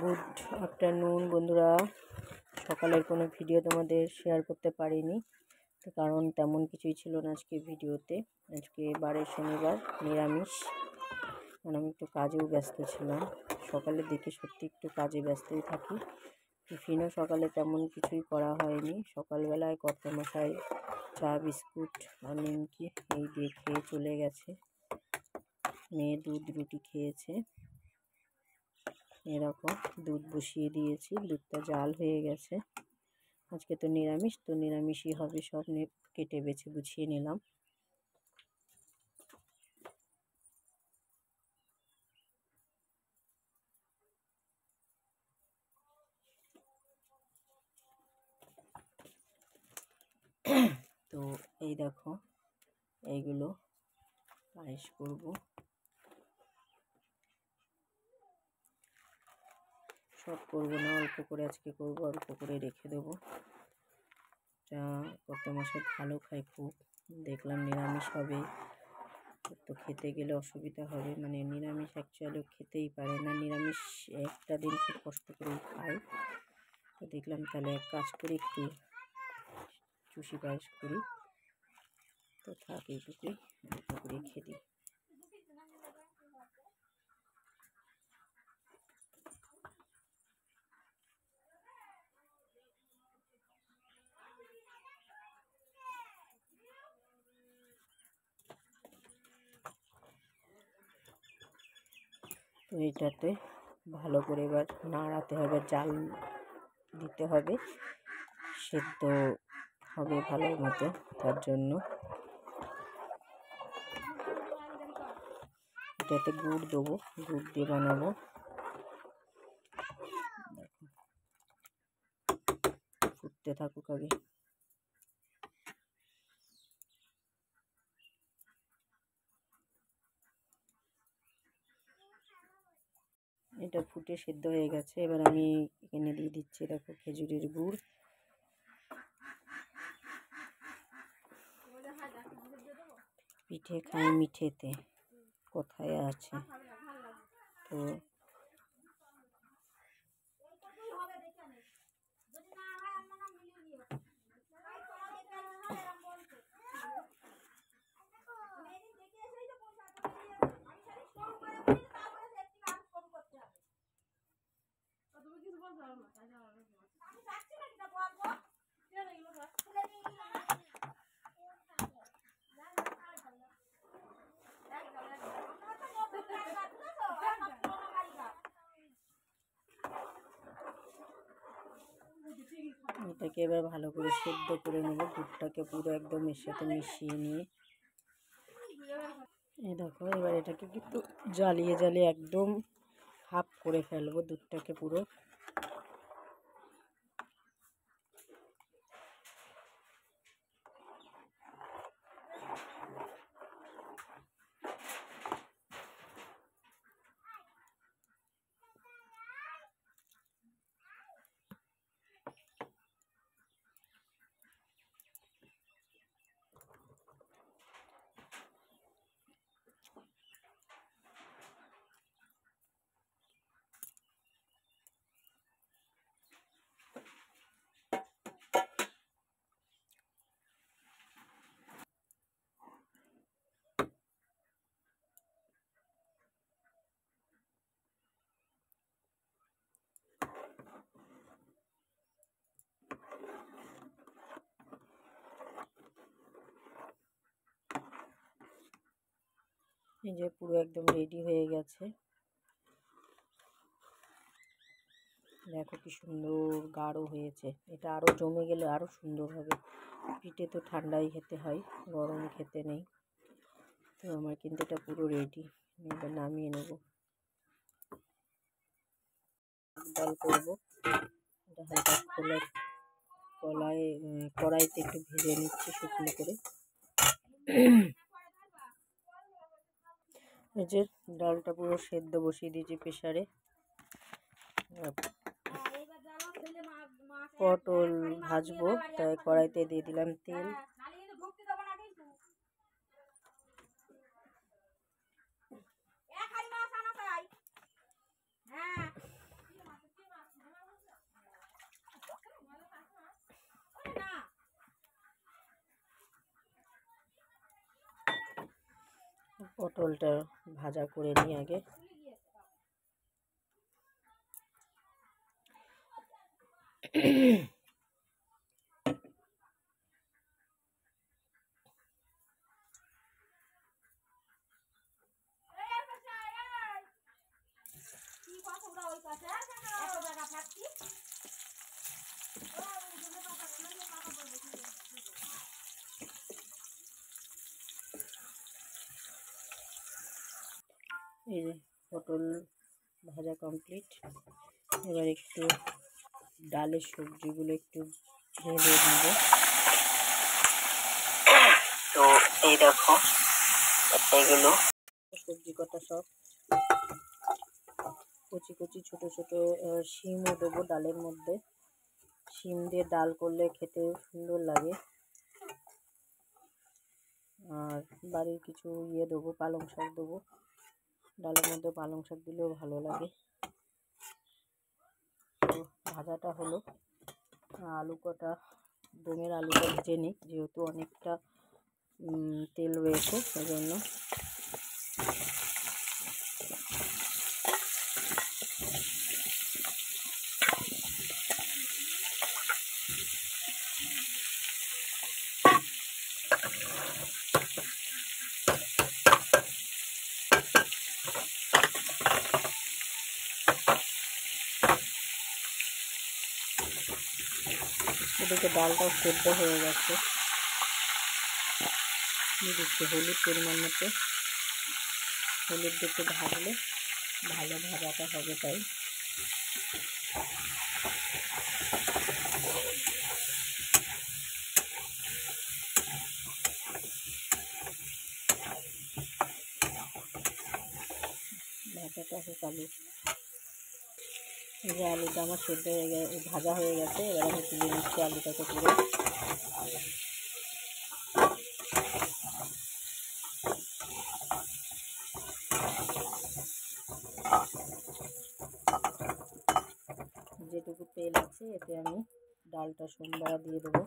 Good afternoon বন্ধুরা। সকালের কোনো ভিডিও তোমাদের শেয়ার করতে পারিনি, তো কারণ তেমন কিছুই ছিল না আজকে ভিডিওতে। আজকে বারে শনিবার, নিরামিষ। কারণ আমি একটু কাজেও ব্যস্ত ছিলাম। সকালের দিকে সত্যি একটু কাজে ব্যস্তই থাকি। টিফিনও সকালে তেমন কিছুই করা হয়নি। সকালবেলায় কর্তামশাই চা বিস্কুট আর নিমকি এই দিয়ে খেয়ে চলে গেছে। মেয়ে দুধ রুটি খেয়েছে। এরকম দুধ বসিয়ে দিয়েছি, দুধটা জাল হয়ে গেছে। আজকে তো নিরামিষ, তো নিরামিষই হবে। সব কেটে বেছে গুছিয়ে নিলাম। তো এই দেখো, এইগুলো পায়েস করব। সব করবো না, অল্প করে আজকে করব, অল্প করে রেখে দেবো। যা করতে মাসে ভালো খাই খুব। দেখলাম নিরামিষ হবে, তো খেতে গেলে অসুবিধা হবে। মানে নিরামিষ অ্যাকচুয়ালি খেতেই পারে না। নিরামিষ একটা দিন খুব কষ্ট করেই খায়। তো দেখলাম তাহলে এক কাজ করে একটু চুষি পায়েস করি। তো থাক, এইটুকুই অল্প করে খেয়ে দিই। তো এইটাতে ভালো করে এবার নাড়াতে হবে, জাল দিতে হবে, সেদ্ধ হবে ভালো মতো। তার জন্য এটাতে গুড় দেবো, গুড় দিয়ে বানাবো। ফুটতে থাকুক আগে। এটা ফুটে সেদ্ধ হয়ে গেছে। এবার আমি এখানে দিয়ে দিচ্ছি, দেখো, খেজুরের গুড়। পিঠে খাই মিঠেতে, কোথায় আছে। তো এটাকে এবার ভালো করে সেদ্ধ করে নেব। দুধটাকে পুরো একদম এর সাথে মিশিয়ে নিয়ে, এই দেখো, এবার এটাকে একটু জ্বালিয়ে জ্বালিয়ে একদম হাফ করে ফেলবো দুধটাকে পুরো। এই যে পুরো একদম রেডি হয়ে গেছে। দেখো কি সুন্দর গাঢ় হয়েছে। এটা আরও জমে গেলে আরও সুন্দর হবে। পিঠে তো ঠান্ডাই খেতে হয়, গরমে খেতে নেই। তো আমার কিন্তু এটা পুরো রেডি। এবার নামিয়ে নেব। ডাল করবো, এটা হালকা কড়াইতে একটু ভেজে নিচ্ছি শুকনো করে। এই যে ডালটা পুরো সেদ্ধ বসিয়ে দিয়েছি প্রেসারে। পটল ভাজবো, তাই কড়াইতে দিয়ে দিলাম তেল। পটলটা ভাজা করে নিই আগে। এই যে পটল ভাজা কমপ্লিট। এবার একটু ডালের সবজিগুলো একটু ভেজে নেব। তো এই দেখো এইগুলো সবজি কটা সব কচি কচি ছোট ছোট শিমও দেবো ডালের মধ্যে। শিম দিয়ে ডাল করলে খেতে সুন্দর লাগে। আর বাড়ির কিছু দেবো, পালং শাক দেবো। ডালের মধ্যে পালং শাক দিলেও ভালো লাগে। তো ভাজাটা হলো। আলু কটা, দমের আলুটা ভেজে নিই, যেহেতু অনেকটা তেল রয়েছে সেজন্য। এদিকে ডালটাও সেদ্ধ হয়ে গেছে। দিচ্ছি হলুদ পরিমাণ মতো। হলুদ দিতে ভাজলে ভালো ভাজাটা হবে, তাই ভাজাটা হোক আলু। এই যে আলুটা আমার সেদ্ধ হয়ে গেছে, ভাজা হয়ে গেছে। এবার আমি তুলে নিচ্ছি আলুটাকে পুরো। যেটুকু তেল আছে এতে আমি ডালটা সোমবার দিয়ে দেবো।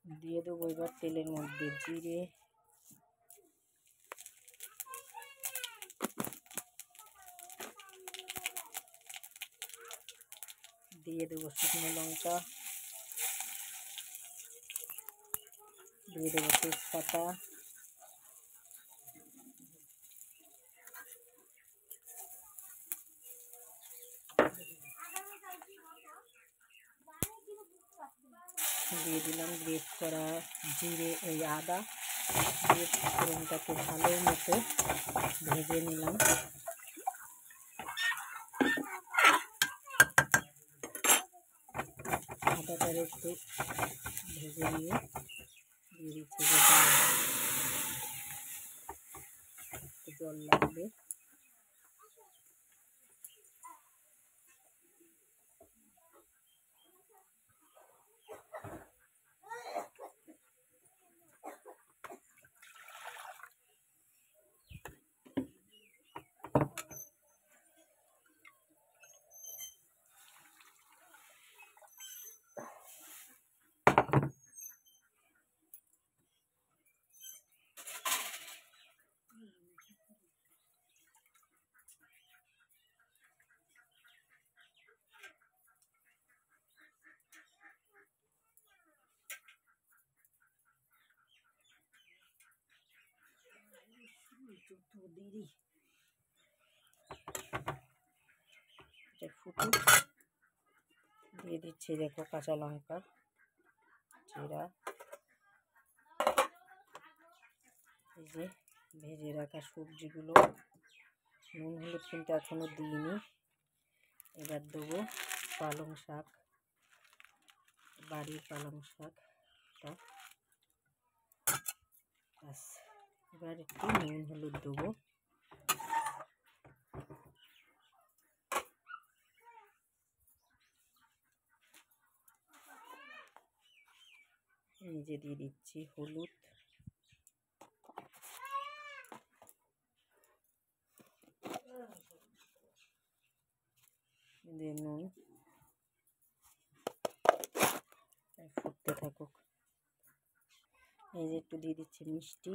দিয়ে দেবো এবার তেলের মধ্যে জিরে, দিয়ে দেবো শুকনো লঙ্কা, দিয়ে দেবো তেজপাতা, দিয়ে দিলাম গ্রেট করা জিরে, এই আদা দিয়ে ফোড়নটাকে ভালো মতো ভেজে নিলাম। আদাটার একটু ভেজে নিয়ে দিয়ে দিচ্ছি জল লাগবে। ফুটুক, দিয়ে দিচ্ছি দেখো কাঁচা লঙ্কা, জিরা, এই যে ভেজে রাখা সবজিগুলো। নুন হলুদ কিন্তু এখনও দিইনি। এবার দেবো পালং শাক, বাড়ির পালং শাকটা। ব্যাস, এবার একটু নুন হলুদ দেবো। এই যে দিয়ে দিচ্ছি হলুদ, দিয়ে নুন, ফুটতে থাকুক। এই যে একটু দিয়ে দিচ্ছি মিষ্টি,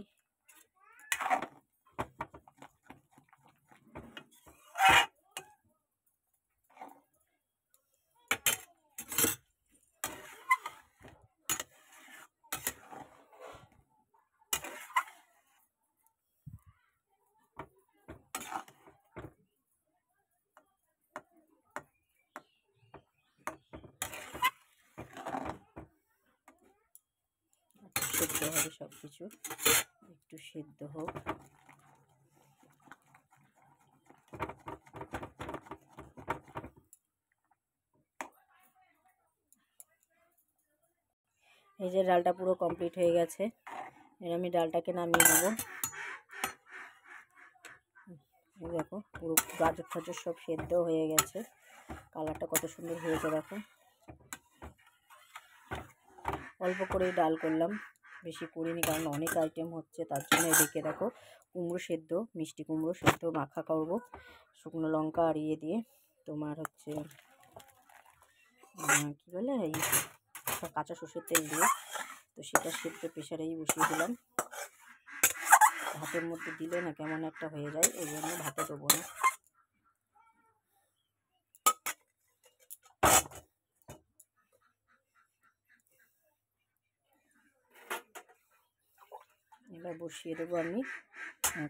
সেদ্ধ হবে সব কিছু, একটু সেদ্ধ হোক। এই যে ডালটা পুরো কমপ্লিট হয়ে গেছে, এবার আমি ডালটাকে নামিয়ে নেব। এই দেখো পুরো গাজর টাজর সব সেদ্ধ হয়ে গেছে, কালারটা কত সুন্দর হয়েছে দেখো। অল্প করেই ডাল করলাম, বেশি করিনি, কারণ অনেক আইটেম হচ্ছে তার জন্য। এদিকে দেখো কুমড়ো সেদ্ধ, মিষ্টি কুমড়ো সেদ্ধ মাখা করব শুকনো লঙ্কা আর ইয়ে দিয়ে, তোমার হচ্ছে কী বলে এই কাঁচা সর্ষের তেল দিয়ে। তো সেটা সেদ্ধ প্রেশারেই বসিয়ে দিলাম। ভাতের মধ্যে দিলে না কেমন একটা হয়ে যায়, এই জন্য ভাতে দেবো না। এবার বসিয়ে দেবো আমি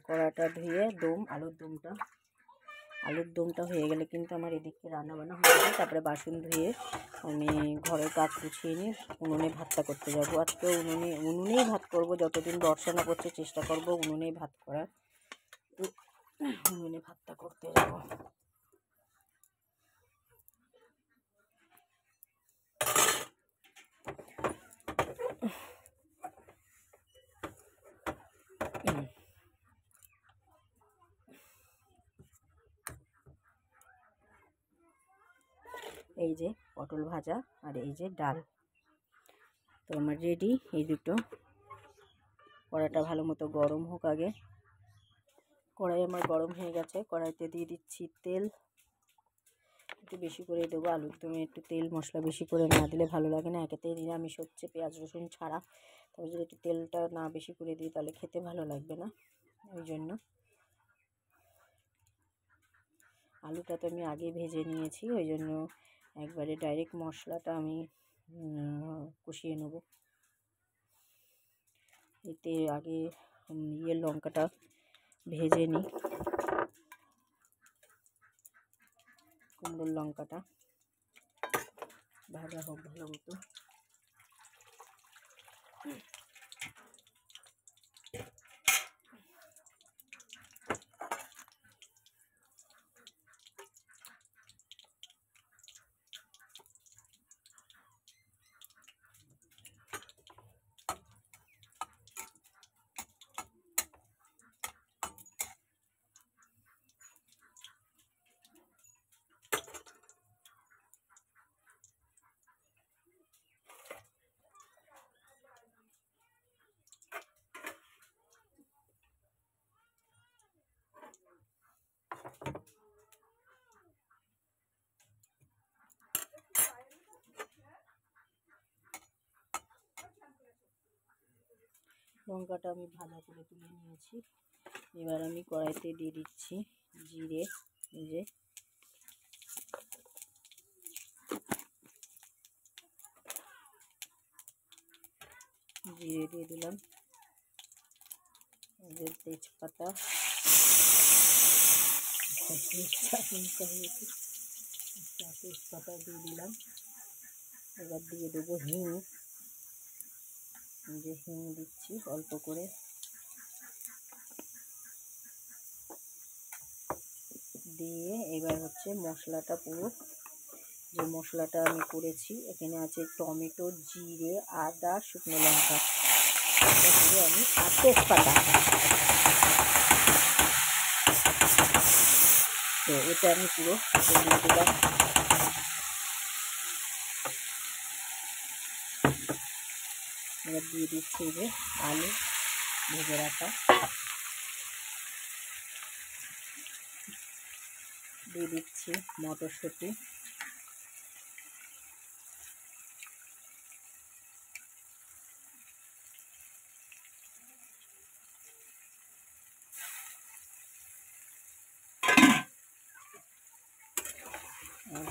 কড়াটা ধুয়ে আলুর দমটা হয়ে গেলে কিন্তু আমার এদিকে রান্নাবান্না হয়ে যাবে। তারপরে বাসন ধুয়ে আমি ঘরের কাজ গুছিয়ে নিয়ে উনুনে ভাতটা করতে যাব। আজকে উনুনেই ভাত করব, যতদিন বর্ষা না করছে চেষ্টা করব উনুনেই ভাত করার। উনুনে ভাতটা করতে যাব। এই যে পটল ভাজা আর এই যে ডাল, তো আমার রেডি এই দুটো। কড়াইটা ভালো মতো গরম হোক আগে। কড়াই আমার গরম হয়ে গেছে, কড়াইতে দিয়ে দিচ্ছি তেল, একটু বেশি করে দেবো। আলুর দমে একটু তেল মশলা বেশি করে না দিলে ভালো লাগে না, একেতেই নিরামিষ হচ্ছে পেঁয়াজ রসুন ছাড়া। তবে যদি একটু তেলটা না বেশি করে দিই তাহলে খেতে ভালো লাগবে না, ওই জন্য। আলুটা তো আমি আগে ভেজে নিয়েছি, ওই জন্য একবারে ডাইরেক্ট মশলাটা আমি কষিয়ে নেব। এতে আগে লঙ্কাটা ভেজে নিই, কুমড়োর লঙ্কাটা ভাজা হোক ভালো মতো। লঙ্কাটা আমি ভাজা করে তুলে নিয়েছি। এবার আমি কড়াইতে দিয়ে দিচ্ছি জিরে, এই যে জিরে দিয়ে দিলাম, এই যে তেজপাতা, তেজপাতা দিয়ে দিলাম। এবার দিয়ে দেবো হিং, যে হিং দিচ্ছি অল্প করে, দিয়ে এবার হচ্ছে মশলাটা পুরো, যে মশলাটা আমি করেছি এখানে আছে টমেটো, জিরে, আদা, শুকনো লঙ্কা, পুরো আমি আর তেজপাতা, তো এটা আমি পুরো দিয়ে দিলাম। এবার দিয়ে দিচ্ছি এই যে আলু ভেজে রাখা, দিয়ে দিচ্ছি মটরশুঁটি,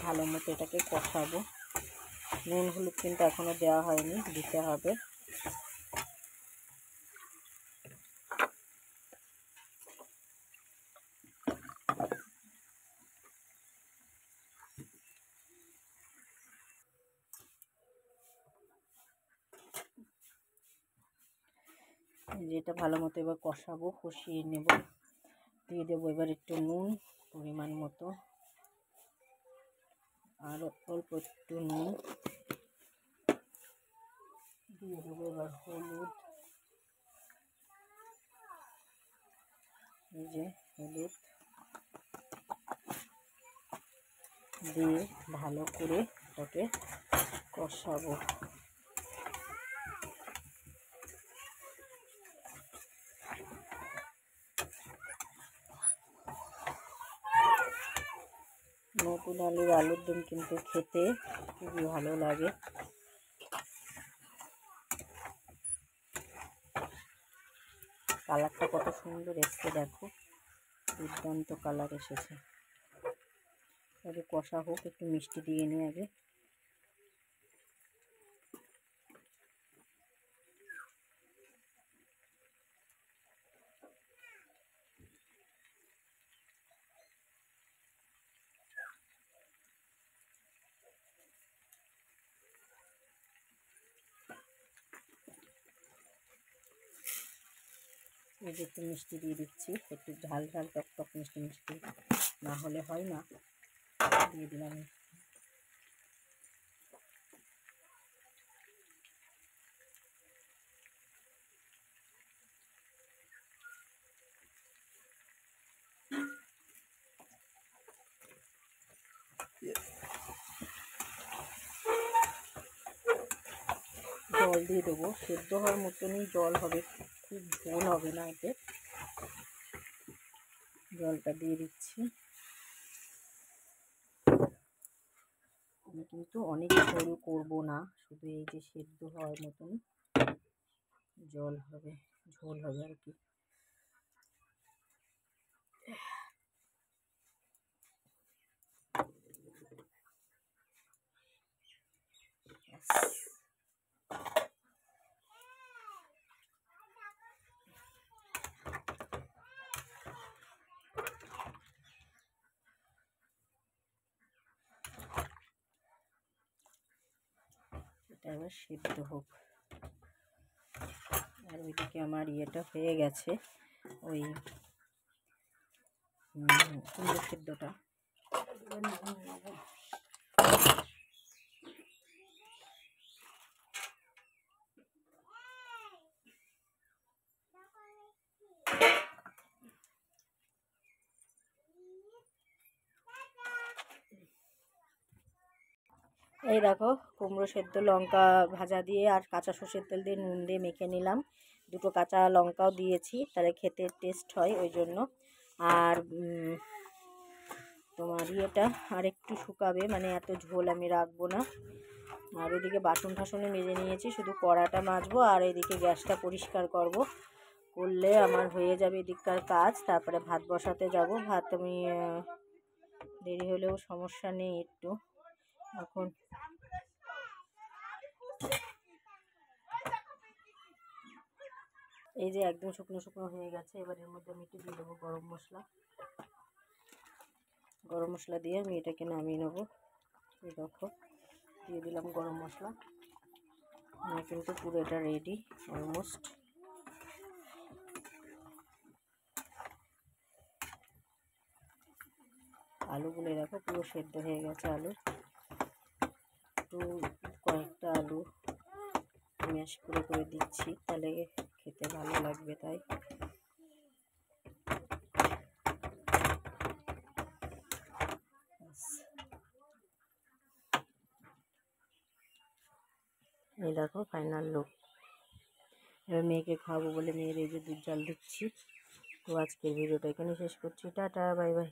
ভালো মতো এটাকে কষাবো। নুন হলুদ কিন্তু এখনও দেওয়া হয়নি, দিতে হবে। যেটা ভালো মতো এবার কষাবো, কষিয়ে নেব। দিয়ে দেবো এবার একটু নুন পরিমাণ মতো, আর অল্প একটু নুন দিয়ে দেবো। এবার হলুদ, এই যে হলুদ দিয়ে ভালো করে এটাকে কষাবো। নতুন আলুর দম কিন্তু খেতে খুবই ভালো লাগে। কালারটা কত সুন্দর এসছে, দেখো দুর্দান্ত কালার এসেছে। তবে কষা হোক, একটু মিষ্টি দিয়ে নিই আগে। এই যে একটু মিষ্টি দিয়ে দিচ্ছি, একটু ঝাল ঝাল টক টক মিষ্টি মিষ্টি না হলে হয় না, দিয়ে দিলাম। জল দিয়ে দেবো, সেদ্ধ হওয়ার মতনই জল হবে, খুব ঝোল হবে না এতে। জলটা দিয়ে দিচ্ছি। আমি কিন্তু অনেক ঝোল করবো না, শুধু এই যে সেদ্ধ হওয়ার মতন জল হবে, ঝোল হবে আর কি। এটা এবার সিদ্ধ হোক। আর ওইদিকে আমার ইয়েটা হয়ে গেছে, ওই কুমড়ো সিদ্ধটা। এই দেখো কুমড়ো সেদ্ধ লঙ্কা ভাজা দিয়ে আর কাঁচা সর্ষের তেল দিয়ে নুন দিয়ে মেখে নিলাম। দুটো কাঁচা লঙ্কাও দিয়েছি, তাহলে খেতে টেস্ট হয় ওই জন্য। আর তোমার ইয়েটা আর একটু শুকাবে, মানে এত ঝোল আমি রাখবো না। আর ওইদিকে বাসন টাসনে মেজে নিয়েছি, শুধু কড়াটা মাজবো আর এদিকে গ্যাসটা পরিষ্কার করব। করলে আমার হয়ে যাবে এদিককার কাজ। তারপরে ভাত বসাতে যাব। ভাত আমি দেরি হলেও সমস্যা নেই একটু। এখন এই যে একদম শুকনো শুকনো হয়ে গেছে। এবার এর মধ্যে আমি একটু দিয়ে দেবো গরম মশলা। গরম মশলা দিয়ে আমি এটাকে নামিয়ে নেবো। এই দেখো দিয়ে দিলাম গরম মশলা। আমার কিন্তু পুরো এটা রেডি অলমোস্ট। আলুগুলো দেখো পুরো সেদ্ধ হয়ে গেছে। আলু একটু কয়েকটা আলু ম্যাশ করে করে দিচ্ছি, তাহলে খেতে ভালো লাগবে। তাই এই দেখো ফাইনাল লুক। এবার মেয়েকে খাওয়াবো বলে মেয়ের এই যে দুধ জাল দিচ্ছি। তো আজকের ভিডিওটা এখানে শেষ করছি। Tata, bye bye.